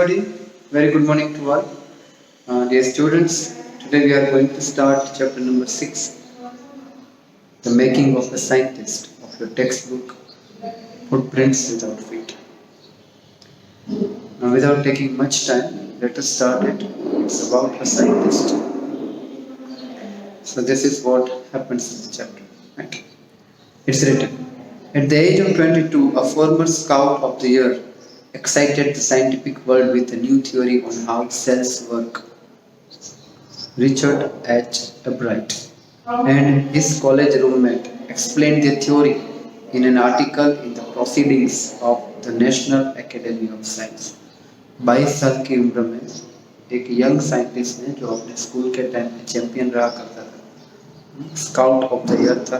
everybody. Very good morning to all. Dear students, today we are going to start chapter number 6, The Making of a Scientist, of your textbook, Footprints Without Feet. Now, without taking much time, let us start it. It's about a scientist. So, this is what happens in the chapter. Right? It's written. At the age of 22, a former scout of the year excited the scientific world with a new theory on how cells work. Richard H. Albright and his college roommate explained their theory in an article in the Proceedings of the National Academy of Science. 22 साल की उम्र में एक young scientist ने जो अपने school के time में चैंपियन रहा करता था, स्काउट ऑफ द ईयर था,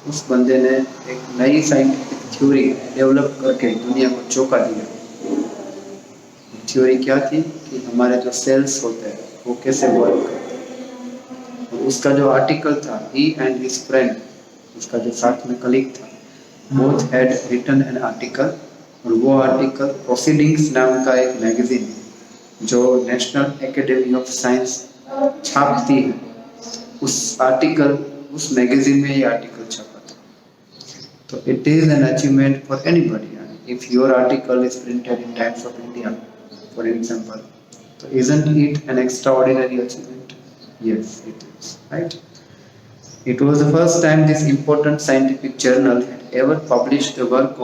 उस बंदे ने एक नई साइंटिफिक थ्योरी डेवलप करके दुनिया को चौंका दिया। थ्योरी क्या थी कि हमारे जो सेल्स होते हैं वो कैसे वर्क करते हैं। और उसका जो आर्टिकल था, ही एंड हिज फ्रेंड, उसका जो साथ में कलीग था, both had written an article, और वो आर्टिकल प्रोसीडिंग्स नाम का एक मैगजीन जो नेशनल एकेडमी ऑफ साइंस छापती है, उस आर्टिकल, उस मैगजीन में ये आर्टिकल छपा था। तो it is an achievement for anybody. If your article is printed in times of India for example, so isn't it an extraordinary achievement? Yes, it is, right? It was the first time this important scientific journal had ever published the work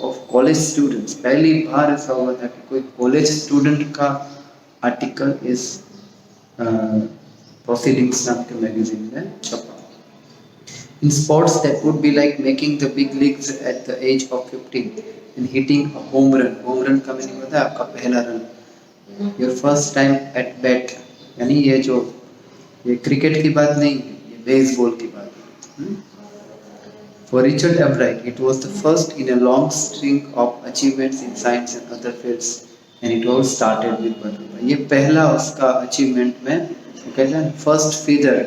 of college students. पहली बार ऐसा हुआ था कि कोई college student का article इस proceedings नाम के magazine में छपा। In sports, that would be like making the big leagues at the age of 15 and hitting a home run. Home run का meaning होता है आपका पहला run. Your first time at bat, यानी ये क्रिकेट की बात नहीं है, ये बेसबॉल की बात है। For Richard Albright, it was the first in a long string of achievements in science and other fields, and it all started with butterfly. ये पहला उसका अचीवमेंट में, वो कहते हैं फर्स्ट फीदर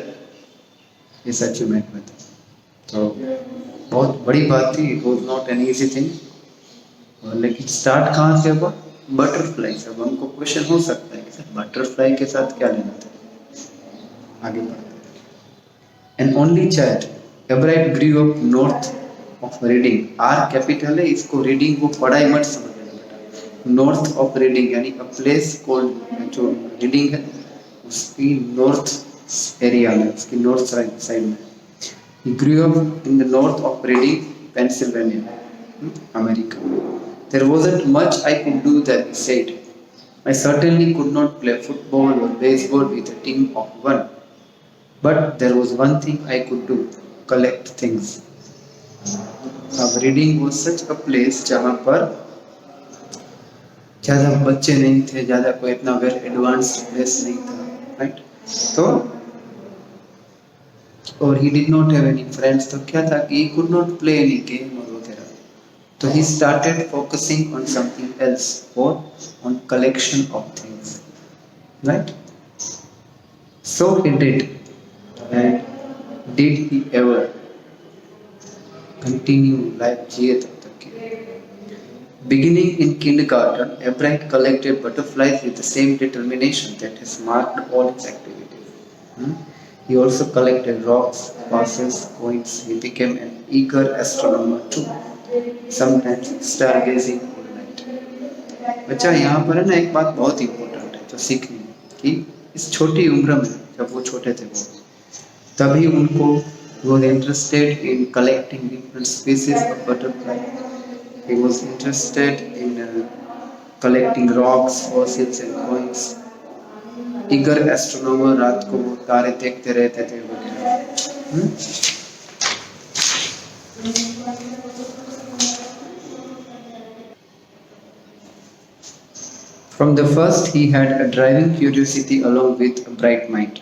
इस अचीवमेंट में था। तो बहुत बड़ी बात थी। It was not an easy thing. लेकिन स्टार्ट कहाँ से हुआ? बटरफ्लाई से। अब हमको क्वेश्चन हो सकता है कि सर बटरफ्लाई के साथ क्या लेना था? आगे बढ़ते हैं। An only child, Albright grew up north of Reading. R capital है, इसको रीडिंग को पढ़ाई मत समझना बेटा। नॉर्थ ऑफ रीडिंग यानी अ प्लेस कॉल्ड, जो रीडिंग है उसकी नॉर्थ एरिया में, उसकी नॉर्थ साइड में। He grew up in the north of Reading, Pennsylvania, America. There wasn't much I could do there, he said. I certainly could not play football or baseball with a team of one. But there was one thing I could do, collect things. अब Reading was such a place जहाँ पर ज़्यादा बच्चे नहीं थे, ज़्यादा कोई इतना वेल एडवांस्ड प्लेस नहीं था, राइट? तो और he did not have any friends, तो क्या था कि he could not play any game और वगैरह। तो he started focusing on something else, or on collection of things, right? So he did, and did he ever continue life जिए तब तक के। Beginning in kindergarten, Albright collected butterflies with the same determination that has marked all his activities. He also collected rocks, fossils, coins. He became an eager astronomer too. Sometimes stargazing all night. बच्चा यहाँ पर है ना, एक बात बहुत important है जो सीखनी है कि इस छोटी उम्र में, जब वो छोटे थे वो, तभी उनको was interested in collecting different species of butterfly. He was interested in collecting rocks, fossils and coins. Eager astronomer, रात को वो तारे देखते रहते थे वगैरह। From the first, he had a driving curiosity along with a bright mind.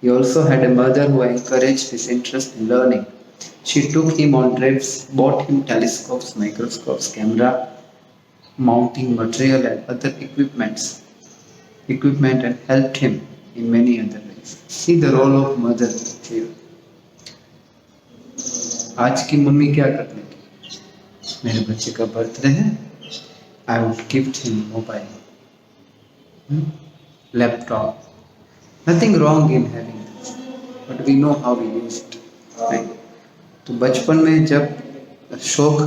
He also had a mother who encouraged his interest in learning. She took him on trips, bought him telescopes, microscopes, camera, mounting material and other equipment, and helped him in many other ways. See the role of mother here. आज की mummy क्या करने की? मेरे बच्चे का birthday है, I would gift him mobile, laptop. Nothing wrong in having this, but we know how we use it, right? तो बचपन में जब शौक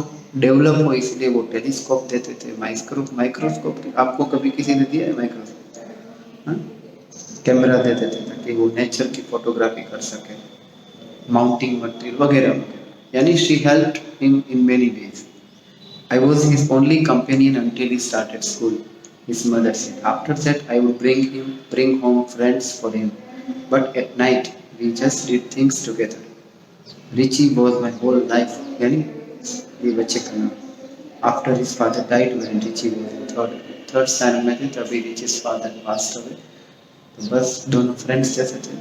डेवलप हो इसलिए वो टेलीस्कोप देते थे, माइक्रोस्कोप आपको कभी किसी ने दिया है माइक्रोस्कोप? हाँ? कैमरा देते थे ताकि वो नेचर की फोटोग्राफी कर सके, माउंटिंग मटेरियल वगैरह वगैरह, यानी she helped him in many ways. I was his only companion until he started school, his mother said. After that, I would bring home friends for him. But at night, we just did things together. Richie was my whole life. यानी ये बच्चे का नाम. After his father died when Richie was in third standard में थे, तभी Richie's father passed away. तो बस दोनों फ्रेंड्स जैसे थे.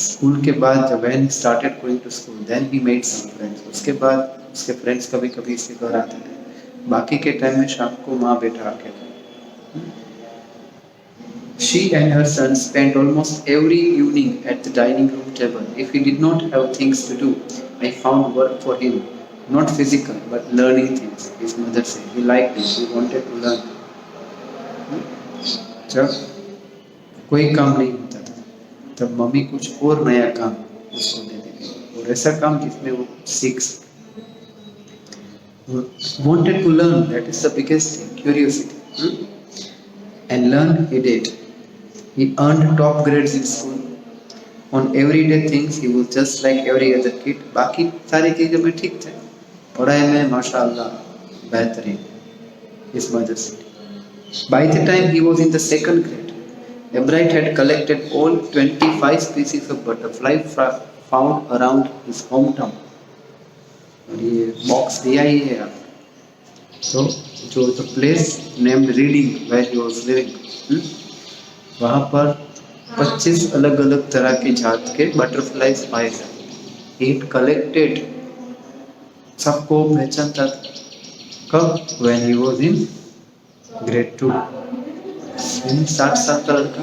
स्कूल के बाद जब when he started going to school, then he made some friends. उसके बाद उसके फ्रेंड्स कभी कभी इसके घर आते थे. बाकी के टाइम में शाम को माँ बेटा आके थे. She and her son spent almost every evening at the dining room table. If he did not have things to do, I found work for him. Not physical, but learning things. His mother said he liked it. He wanted to learn. जब कोई काम नहीं होता था, तब mummy कुछ और नया काम उसको दे देती, और ऐसा काम जिसमें वो सीख सके. Wanted to learn, that is the biggest thing, curiosity. And learn he did. He earned top grades in school. On everyday things he was just like every other kid. बाकी सारी चीज़ों में ठीक थे, पढ़ाई में माशाअल्लाह बेहतरीन. His mother said. By the time he was in the second grade, Ebright had collected all 25 species of butterfly found around his hometown. और ये बॉक्स दिया ही है आप. तो जो the place named Reading where he was living, वहाँ पर 25 अलग अलग तरह की जात के बटरफ्लाइज पाए जाते. ही कलेक्टेड, सबको पहचानता था. कब? When he was in grade 2, 60 साल का लड़का.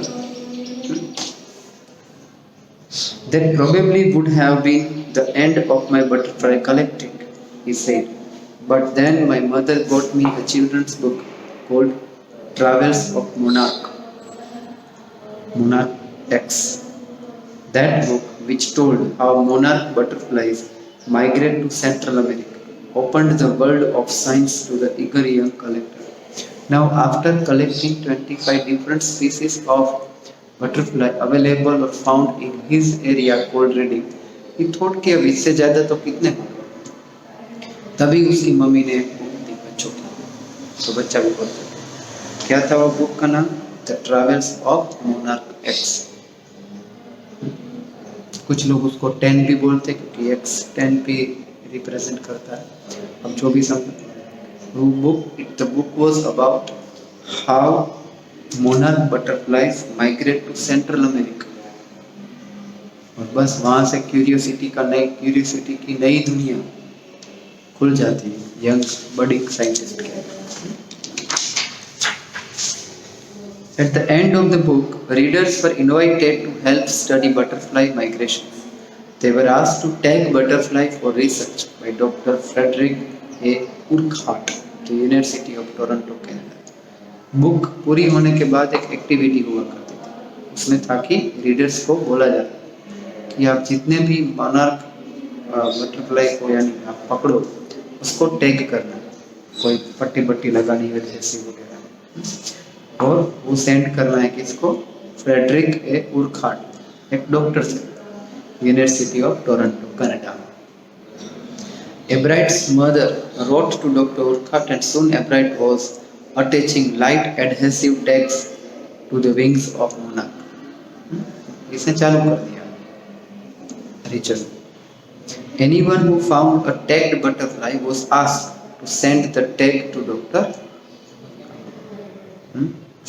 That probably would have been the end of my butterfly collecting, he said. But then my mother got me a children's book called Travels of Monarch X. That book, which told how monarch butterflies migrate to Central America, opened the world of science to the eager young collector. Now, after collecting 25 different species of butterfly available or found in his area called reading, he thought कि अब इससे ज़्यादा तो कितने होंगे. तभी उसकी mummy ने बुक दी बच्चों की, तो बच्चा भी पढ़ता था. क्या था वो बुक का नाम? The travels of monarch x. कुछ लोग उसको 10 भी बोलते क्योंकि एक्स 10 भी रिप्रेजेंट करता है. अब जो भी समझ, वो book, the book was about how monarch butterflies migrate to Central America. और बस वहाँ से क्यूरियोसिटी की नई दुनिया खुल जाती है यंग बडिंग साइंटिस्ट के. At the end of the book, readers were invited to help study butterfly migration. They were asked to tag butterfly for research by Dr. Frederick A. Urquhart, the University of Toronto, Canada. Book पूरी होने के बाद एक activity हुआ करती थी. उसमें था कि रीडर्स को बोला जाता कि आप जितने भी मोनार्क बटरफ्लाई को यानी आप पकड़ो, उसको टैग करना, कोई पट्टी पट्टी लगानी है जैसे वगैरह, और वो सेंड करना है किसको? फ्रेडरिक ए उर्खाट, एक डॉक्टर से, university of Toronto, Canada. Ebright's mother wrote to Dr. Urquhart, and soon Ebright was attaching light adhesive tags to the wings of monarch. इसने चालू कर दिया Richard. Anyone who found a tagged butterfly was asked to send the tag to doctor.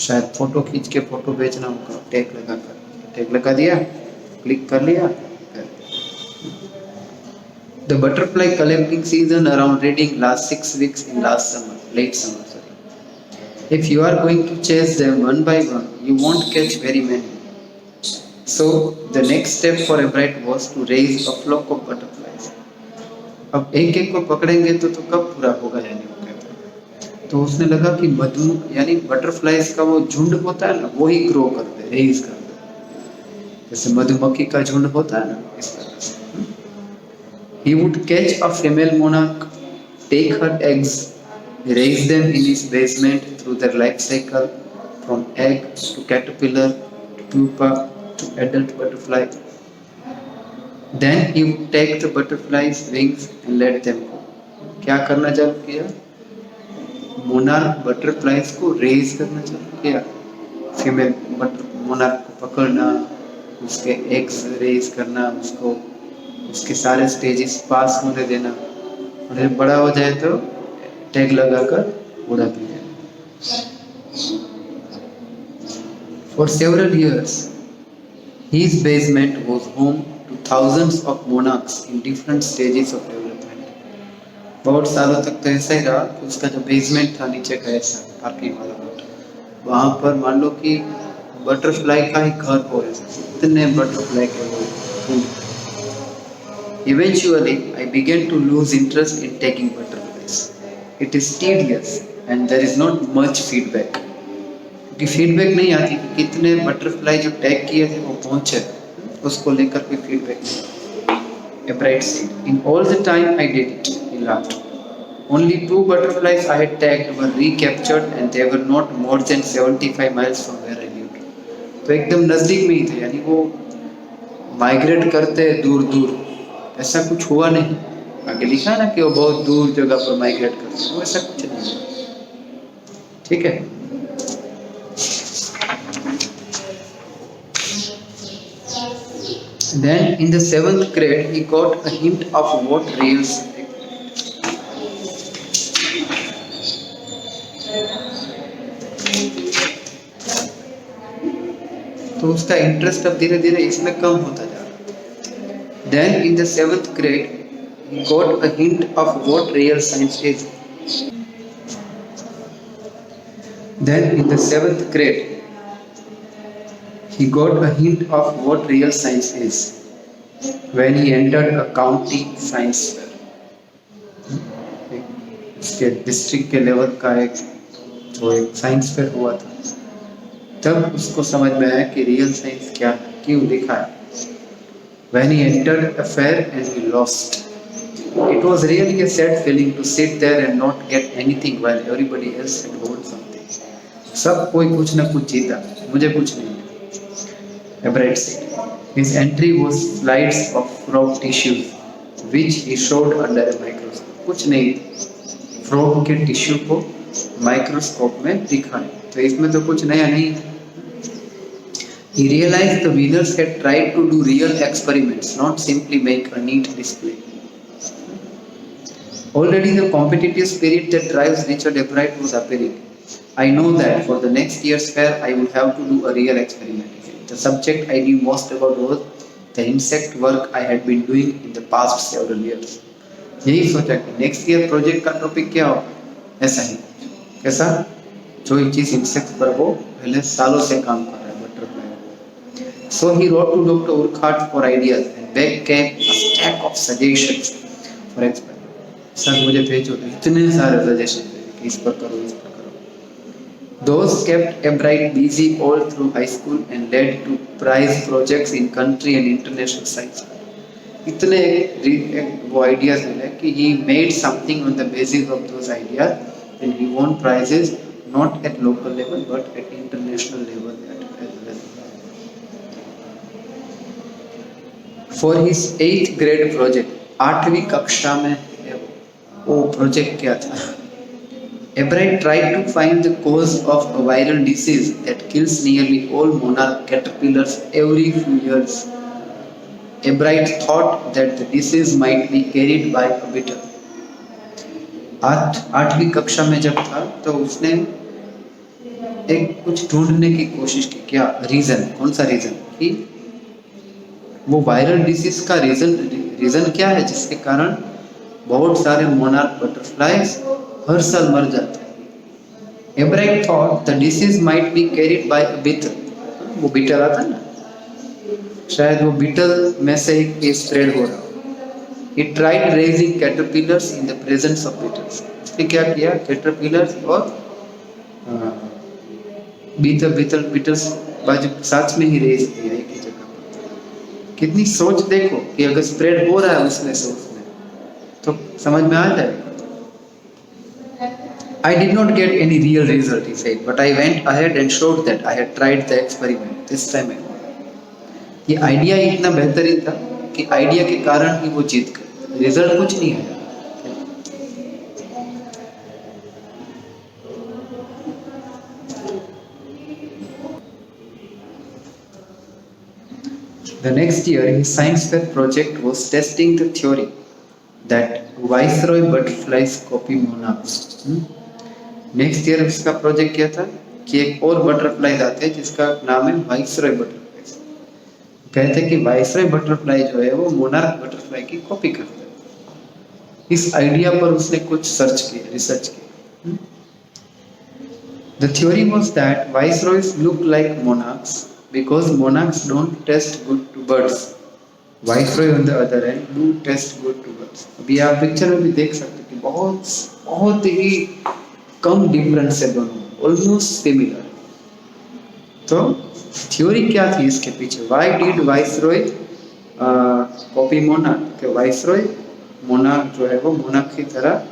शायद photo खींच के photo भेजना होगा, tag लगा दिया, क्लिक कर लिया. The butterfly collecting season around reading lasts 6 weeks in late summer. If you are going to chase them one by one, you won't catch very many. So the next step for Ebright was to raise a flock of butterflies. अब एक एक को पकड़ेंगे तो कब पूरा होगा, यानी तो उसने लगा कि मधु यानी बटरफ्लाइज का वो झुंड होता है ना, वो ही ग्रो करते, रेज करते, जैसे मधुमक्खी का झुंड होता है ना, इस तरह से। He would catch a female monarch, take her eggs, raise them in his basement through their life cycle from egg to caterpillar to pupa to adult butterfly. Then he would take the butterfly's wings and let them go. क्या करना चालू किया? Monarch butterflies को raise करना चालू किया, female monarch को पकड़ना, उसके एग्स रेज करना, उसको उसके सारे स्टेजेस पास होने देना, और जब बड़ा हो जाए तो टैग लगाकर उड़ा भी देना। For several years his basement was home to thousands of monarchs in different stages of development. बहुत सालों तक तो ऐसा ही रहा कि उसका जो बेसमेंट था नीचे का ऐसा पार्किंग वाला, वहाँ पर मान लो कि बटरफ्लाई का ही घर हो, इतने बटरफ्लाई के वो। Eventually, I began to lose interest in taking butterflies. It is tedious and there is not much feedback. क्योंकि फीडबैक नहीं आती कि कितने बटरफ्लाई जो टैग किए थे वो पहुंचे, उसको लेकर कोई फीडबैक नहीं। Ebright said, "In all the time I did it," he laughed. "Only 2 butterflies I had tagged were recaptured and they were not more than 75 miles from where I lived." तो एकदम नजदीक में ही थे, यानी वो माइग्रेट करते दूर दूर, ऐसा कुछ हुआ नहीं। आगे लिखा है ना कि वो बहुत दूर जगह पर माइग्रेट करते, वो ऐसा कुछ नहीं। ठीक है। Then in the 7th grade he got a hint of what reals. तो उसका इंटरेस्ट अब धीरे धीरे इसमें कम होता जा रहा। Then in the 7th grade he got a hint of what real science is. Then in the 7th grade he got a hint of what real science is when he entered a county science fair. उसके district के level का एक science fair हुआ था, तब उसको समझ में आया कि रियल साइंस क्या है, क्यों लिखा है। When he entered a fair and he lost. It was really a sad feeling to sit there and not get anything while everybody else had won something. सब कोई कुछ न कुछ जीता, मुझे कुछ नहीं। Ebright said. His entry was slides of frog tissues, which he showed under a microscope. कुछ नहीं, फ्रॉग के टिश्यू को माइक्रोस्कोप में दिखाए, तो इसमें तो कुछ नया नहीं। He realized the winners had tried to do real experiments, not simply make a neat display. Already the competitive spirit that drives Richard Ebright was appearing. I know that for the next year's fair I will have to do a real experiment. The subject I knew most about was the insect work I had been doing in the past several years. यही सोचा कि next year project का topic क्या हो, ऐसा ही कैसा जो एक चीज इंसेक्ट पर वो पहले सालों से काम कर रहा है, butterfly. So he wrote to Dr. Urquhart for ideas and back came a stack of suggestions for experiment. Sir मुझे भेजो, इतने सारे सजेशन कि इस पर करो, इस पर करो। Those kept Ebright busy all through high school and led to prize projects in country and international science. इतने वो ideas मिले कि he made something on the basis of those ideas and he won prizes not at local level but at international level as well. For his 8th grade project, 8वीं कक्षा में वो project क्या था? Ebright tried to find the cause of a viral disease that kills nearly all monarch caterpillars every few years. Ebright thought that the disease might be carried by a beetle. 8वीं कक्षा में जब था तो उसने एक कुछ ढूंढने की कोशिश की। क्या रीजन, कौन सा रीजन, कि वो वायरल डिसीज का रीजन क्या है जिसके कारण बहुत सारे मोनार्क बटरफ्लाइज हर साल मर जाते हैं। Ebright thought the disease might be carried by a beetle. वो बीटल आता है ना, शायद वो बीटल में से ही स्प्रेड हो रहा। He tried raising caterpillars in the presence of beetles. उसने क्या किया? caterpillars और beetles बाजू साथ में ही रेज किया एक ही जगह पर। कितनी सोच देखो कि अगर स्प्रेड हो रहा है उसमें से उसमें तो समझ में आ जाएगा। I did not get any real result, he said, but I went ahead and showed that I had tried the experiment. This time I won. ये आइडिया इतना बेहतरीन था कि आइडिया के कारण ही वो जीत गए, रिजल्ट कुछ नहीं आया। The next year, his science fair project was testing the theory that Viceroy butterflies copy monarchs. Next year उसका प्रोजेक्ट क्या था कि एक और बटरफ्लाई आते हैं जिसका नाम है वाइसरॉय बटरफ्लाई। कहते हैं कि वाइसरॉय बटरफ्लाई जो है वो मोनार्क बटरफ्लाई की कॉपी करता है। इस आइडिया पर उसने कुछ रिसर्च किया। The theory was that viceroys look like monarchs because monarchs don't taste good to birds. Viceroy on the other hand do taste good to birds. अभी आप पिक्चर में भी देख सकते हैं कि बहुत ही कम डिफरेंस है दोनों, ऑलमोस्ट सिमिलर। तो थ्योरी क्या थी इसके पीछे? Why did viceroy copy monarch? कि वाइसरॉय मोनार्क जो है वो मोनार्क की तरह,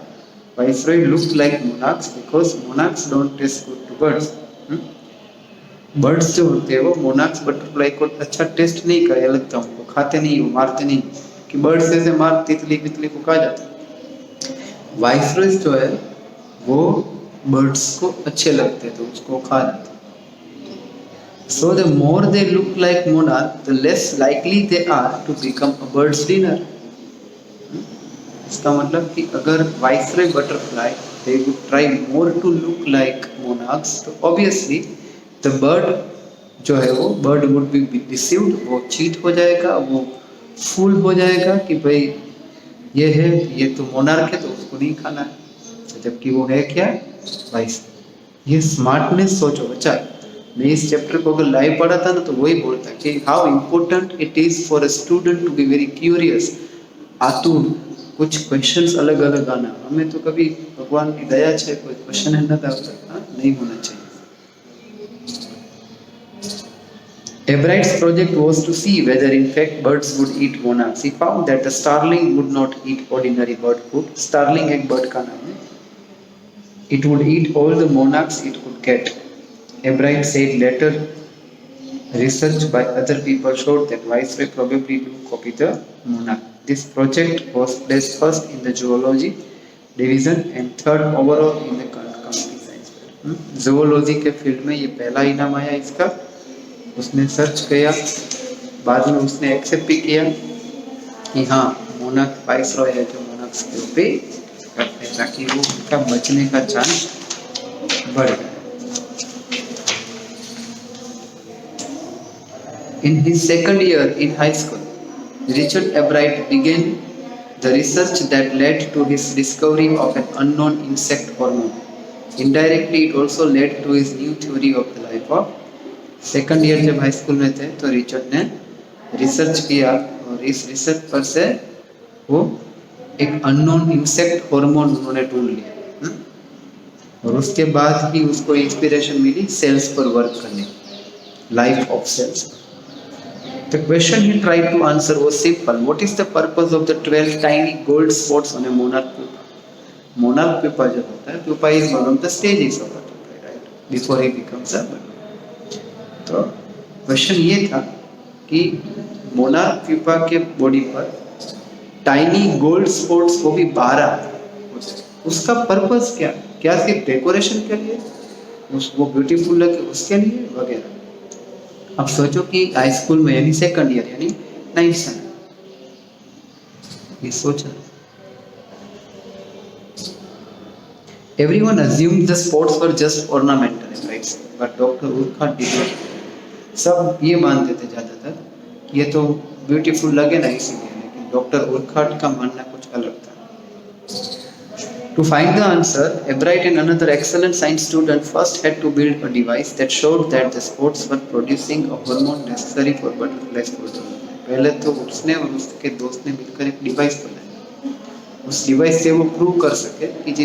viceroy look like monarchs because monarchs don't taste good to birds. Birds जो होते हैं वो मोनार्क्स बटरफ्लाई को अच्छा टेस्ट नहीं करे लगता, उनको खाते नहीं, वो मारते नहीं कि बर्ड्स ऐसे मार तितली बितली को खा जाते। वाइसरॉय जो है वो बर्ड्स को अच्छे लगते तो उसको खा लेते। So the more they look like monarch, the less likely they are to become a bird's dinner. इसका मतलब कि अगर viceroy butterfly they would try more to look like monarchs, तो obviously the bird जो है वो bird would be deceived, वो cheat हो जाएगा, वो फूल हो जाएगा कि भाई ये है, ये तो मोनार्क है तो उसको नहीं खाना है, जबकि वो है क्या? वाइस। ये स्मार्टनेस सोचो बच्चा। मैं इस चैप्टर को अगर लाइव पढ़ा था ना तो वही बोलता कि how important it is for a student to be very curious, आतुर, कुछ क्वेश्चंस अलग अलग आना। हमें तो कभी भगवान की दया है कोई क्वेश्चन है ना नहीं होना चाहिए। Ebright's project was to see whether in fact birds would eat monarchs. He found that the starling would not eat ordinary bird food. Starling एक bird का नाम है। It would eat all the monarchs it could get. Ebright said later research by other people showed that viceroy probably do copy the monarch. This project was placed first in the zoology division and third overall in the community science fair. Zoology के field में ये पहला इनाम आया इसका। उसने search किया, बाद में उसने एक्सेप्ट भी किया कि हाँ मोनार्क वाइसरॉय है जो मोनार्क्स के ऊपर करते हैं ताकि वो उनका बचने का चांस बढ़ जाए। In his second year in high school, Richard Ebright began the research that led to his discovery of an unknown insect hormone. Indirectly, it also led to his new theory of the life of. Second year जब high school में थे तो Richard ने research किया और इस research पर से वो एक अननोन इंसेक्ट हार्मोन उन्होंने ढूंढ लिया और उसके बाद ही उसको इंस्पिरेशन मिली सेल्स पर वर्क करने, life of cells. The question he tried to answer was simple. What is the purpose of the 12 tiny gold spots on a monarch pupa? Monarch pupa जो होता है, pupa is one of the stages of butterfly, right? Before he becomes a butterfly. तो question ये था कि monarch pupa के body पर tiny gold spots वो भी 12, उसका पर्पस क्या सिर्फ डेकोरेशन के लिए, वो ब्यूटीफुल लगे उसके लिए वगैरह। अब सोचो कि हाई स्कूल में यानी सेकंड ईयर यानी 9th स्टैंडर्ड, ये सोचा। Everyone assumed the spots were just ornamental, right? But Dr. Urquhart did not. सब ये मानते थे ज़्यादातर ये तो ब्यूटीफुल लगे ना इसीलिए, लेकिन डॉक्टर उर्कहार्ट का मानना कुछ अलग था। To find the answer, Ebright and another excellent science student first had to build a device that showed that the spots were producing a hormone necessary for butterflies to grow. पहले तो उसने और उसके दोस्त ने मिलकर एक डिवाइस बनाया उस डिवाइस से वो प्रूव कर सके कि जो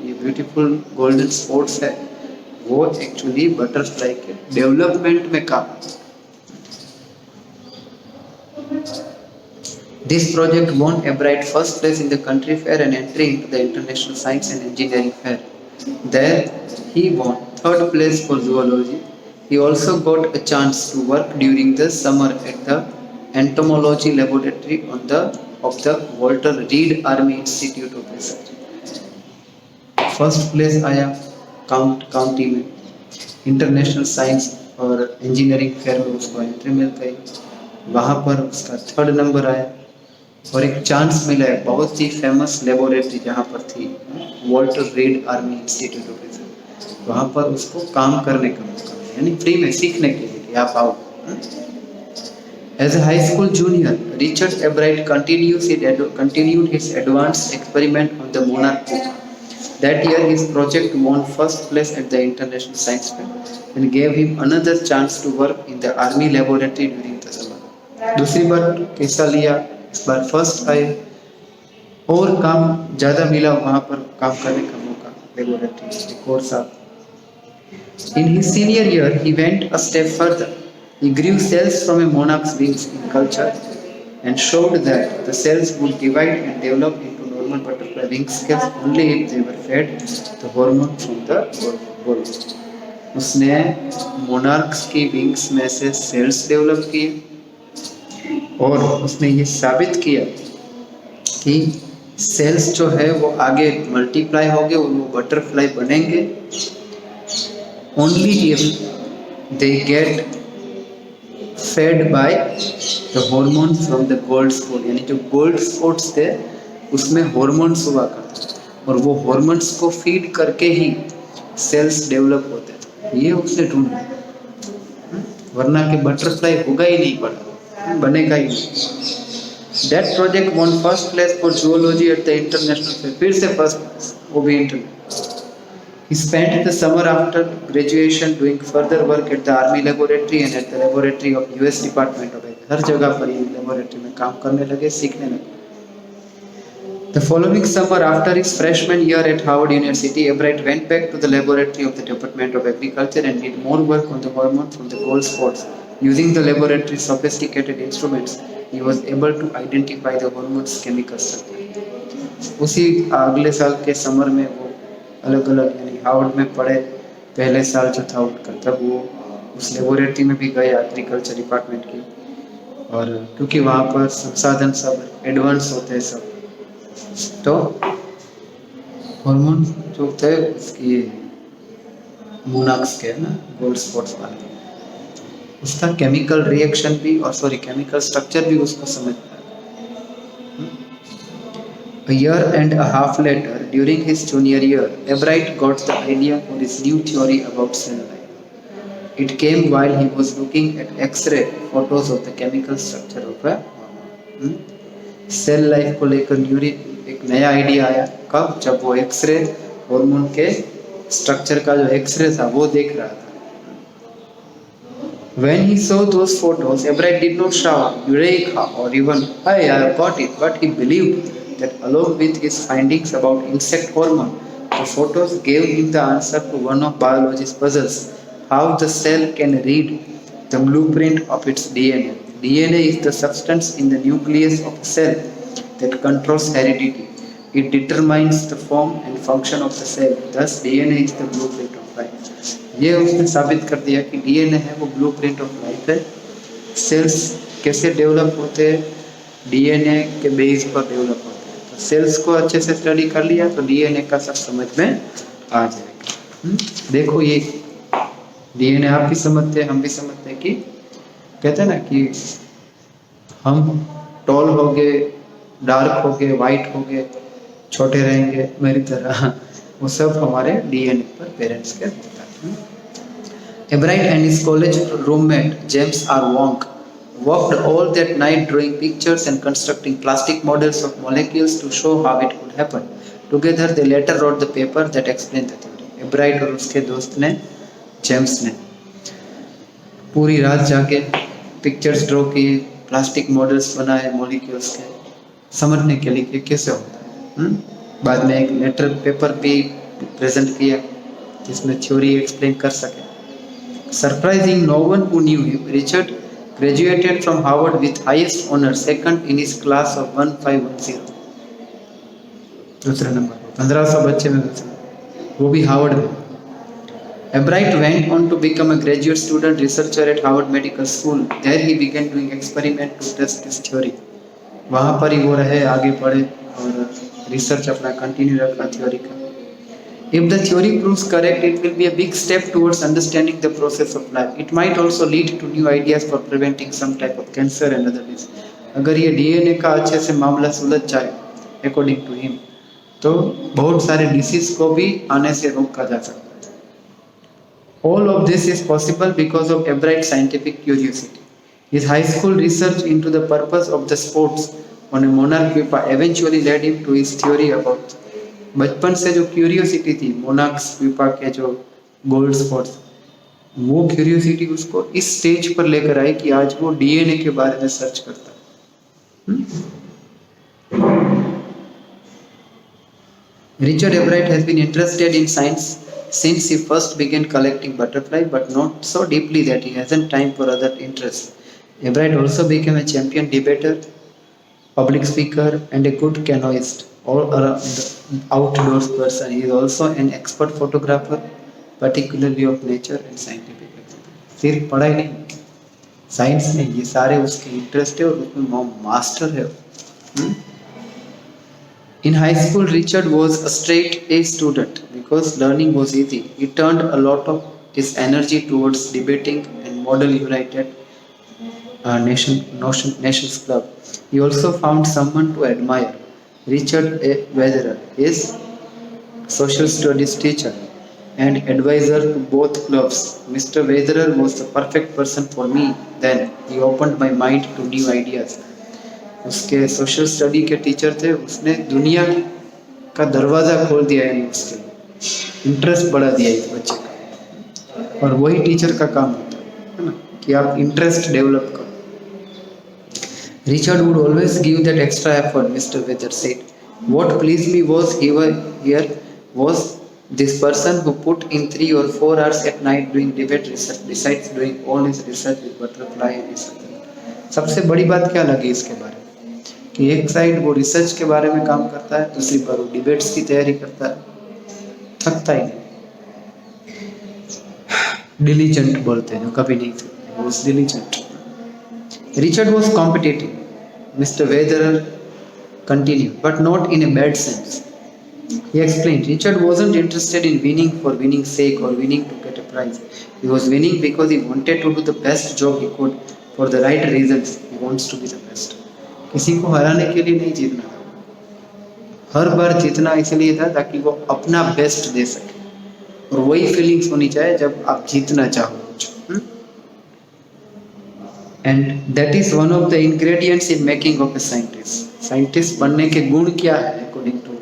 ये ब्यूटीफुल गोल्डन स्पॉट्स है वो एक्चुअली बटरफ्लाई के डेवलपमेंट में काम। This project won Ebright first place in the country fair and entry into the International Science and Engineering Fair. There he won third place for zoology. He also got a chance to work during the summer at the entomology laboratory of the Walter Reed Army Institute of Research. First place आया county में international science और engineering fair में उसको entry मिल गई, वहाँ पर उसका third number आया और एक चांस मिला है बहुत ही फेमस लेबोरेटरी जहाँ पर थी Walter read army institute of research, वहाँ पर उसको काम करने का मौका मिला, यानी फ्री में सीखने के लिए आप आओ। As a high school junior, Richard Ebright continued his advanced experiment on the monarch pupa. That year, his project won first place at the International Science Fair and gave him another chance to work in the Army laboratory during the summer. दूसरी बार हिस्सा लिया, इस बार first आए और काम ज़्यादा मिला, वहाँ पर काम करने का मौका लेबोरेटरी एक और साल। In his senior year, he went a step further. He grew cells from a monarch's wings in culture and showed that the cells would divide and develop into normal butterfly wing scales only if they were fed the hormone from the bull. उसने monarchs की wings में से cells develop किए और उसने ये साबित किया कि सेल्स जो है वो आगे मल्टीप्लाई होंगे और वो बटरफ्लाई बनेंगे only if they get fed by the hormones from the gold spot, यानी जो गोल्ड स्पॉट्स थे उसमें हॉर्मोन्स हुआ करते और वो हॉर्मोन्स को फीड करके ही सेल्स डेवलप होते थे, ये उसने ढूंढा, वरना के बटरफ्लाई होगा ही नहीं, बनेगा ही नहीं। That project won first place for zoology at the international fair, फिर से फर्स्ट प्लेस, वो भी international. He spent the summer after graduation doing further work at the Army laboratory and at the laboratory of US Department of Health. हर जगह पर ये laboratory में काम करने लगे, सीखने लगे। The following summer, after his freshman year at Howard University, Ebright went back to the laboratory of the Department of Agriculture and did more work on the hormone from the gold spots. Using the laboratory's sophisticated instruments, he was able to identify the hormone's chemical structure. उसी अगले साल के summer में वो अलग-अलग यानी Harvard में पढ़े, पहले साल जो था उनका, तब वो उस लेबोरेटरी में भी गए एग्रीकल्चर डिपार्टमेंट की, और क्योंकि वहाँ पर संसाधन सब एडवांस होते हैं सब, तो हार्मोन जो थे उसकी मोनाक्स के ना गोल्ड स्पॉट्स वाले, उसका केमिकल रिएक्शन भी और केमिकल स्ट्रक्चर भी उसको समझ पाया। A year and a half later, during his junior year, Ebright got the idea for his new theory about cell life. It came while he was looking at X-ray photos of the chemical structure of a hormone. Cell life को लेकर एक नया idea आया, कब? जब वो x ray hormone के structure का जो एक्सरे था वो देख रहा था। When he saw those photos, Ebright did not shout "Eureka" or even "Hey, I have got it," but he believed that along with his findings about insect hormone, the photos gave him the answer to one of biology's puzzles: how the cell can read the blueprint of its DNA. DNA is the substance in the nucleus of a cell that controls heredity. It determines the form and function of the cell. Thus, DNA is the blueprint of life. ये उसने साबित कर दिया कि DNA है वो blueprint of life है। Sales कैसे डेवलप होते हैं? DNA के बेस पर डेवलप होते हैं। तो सेल्स को अच्छे से स्टडी कर लिया तो DNA का सब समझ में आ जाएगा। देखो ये DNA आप भी समझते हैं, हम भी समझते हैं कि कहते हैं ना कि हम टॉल हो गए, डार्क हो गए, वाइट हो गए, छोटे रहेंगे मेरी तरह, वो सब हमारे DNA पर पेरेंट्स के होता है। Ebright and his college roommate James R. Wong worked all that night drawing pictures and constructing plastic models of molecules to show how it could happen. Together they later wrote the paper that explained the theory. Ebright और उसके दोस्त ने, James ने, पूरी रात जाके pictures draw किए, plastic models बनाए मॉलिक्यूल्स के, समझने के लिए कि कैसे होता है। बाद में एक लेटर पेपर भी प्रेजेंट किया जिसमें थ्योरी एक्सप्लेन कर सके। Surprising no one who knew him, Richard graduated from Harvard with highest honor, second in his class of 1510। दूसरे नंबर 1500 बच्चे में दूसरा, वो भी हार्वर्ड में। Albright went on to become a graduate student researcher at Harvard Medical School. There he began doing experiment to test his theory. वहाँ पर ही वो रहे, आगे पढ़े और रिसर्च अपना कंटिन्यू रखा थ्योरी का। If the theory proves correct, it will be a big step towards understanding the process of life. It might also lead to new ideas for preventing some type of cancer and other disease. अगर ये DNA का अच्छे से मामला सुलझ जाए, according to him, तो बहुत सारे डिसीज को भी आने से रोका जा सकता है। All of this is possible because of Albright's scientific curiosity. His high school research into the purpose of the sports on a monarch pupa eventually led him to his theory about। बचपन से जो curiosity थी monarchs pupa के जो gold spots, वो curiosity उसको इस stage पर लेकर आई कि आज वो डीएनए के बारे में सर्च करता है। Richard Albright has been interested in science since he first began collecting butterflies, but not so deeply that he hasn't time for other interests. Albright also became a champion debater, public speaker, and a good canoeist, all around the outdoors person. He is also an expert photographer, particularly of nature and scientific experiments. सिर्फ पढ़ाई नहीं, science नहीं, ये सारे उसके interest है और उसमें मास्टर है। In high school, Richard was a straight A student because learning was easy. He turned a lot of his energy towards debating and Model United Nations Club. He also found someone to admire, Richard A. Wetherell, his social studies teacher and advisor to both clubs. Mr. Wetherell was the perfect person for me then. He opened my mind to new ideas. उसके social study के teacher थे, उसने दुनिया का दरवाज़ा खोल दिया, यानी उसके इंटरेस्ट बढ़ा दिया इस बच्चे का। और वही टीचर का काम होता है ना, कि आप इंटरेस्ट डेवलप करो। Richard would always give that extra effort, Mr. Weather said. What pleased me was here was this person who put in 3 or 4 hours at night doing debate research, besides doing all his research with butterfly research. सबसे बड़ी बात क्या लगी इसके बारे में कि एक साइड वो रिसर्च के बारे में काम करता है, दूसरी बार वो डिबेट्स की तैयारी करता है, थकता ही नहीं। डिलीजेंट बोलते हैं जो कभी नहीं थकते, वो diligent. Richard was competitive, Mr. Wetherell continued, but not in a bad sense. He explained, Richard wasn't interested in winning for winning's sake or winning to get a prize. He was winning because he wanted to do the best job he could for the right reasons. He wants to be the best. किसी को हराने के लिए नहीं जीतना था, हर बार जीतना इसलिए था ताकि वो अपना बेस्ट दे सके, और वही फीलिंग्स होनी चाहिए जब आप जीतना चाहो कुछ। And that is one of the ingredients in making of a scientist. Scientist बनने के गुण क्या है according to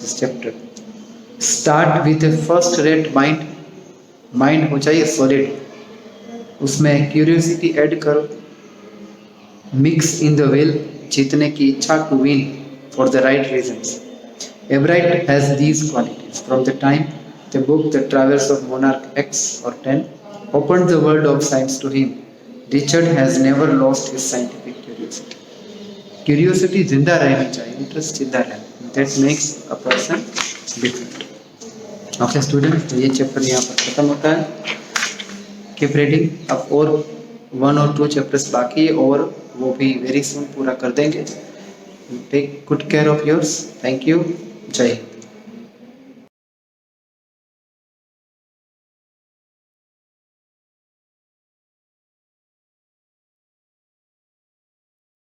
this chapter? Start with a first rate mind, mind हो चाहिए सॉलिड, उसमें क्यूरियोसिटी ऐड करो, मिक्स इन द वेल, जीतने की इच्छा, to win for the right reasons. Albright has these qualities. From the time the book The Travels of Monarch X or 10 opened the world of science to him, Richard has never lost his scientific curiosity. Curiosity जिंदा रहनी चाहिए, interest जिंदा रहना, that makes a person different. Okay students, तो ये chapter यहाँ पर खत्म होता है। कीप रीडिंग, अब और 1 और 2 चैप्टर्स बाकी है और वो भी वेरी सून पूरा कर देंगे। Take good care of yours. Thank you. Jai Hind.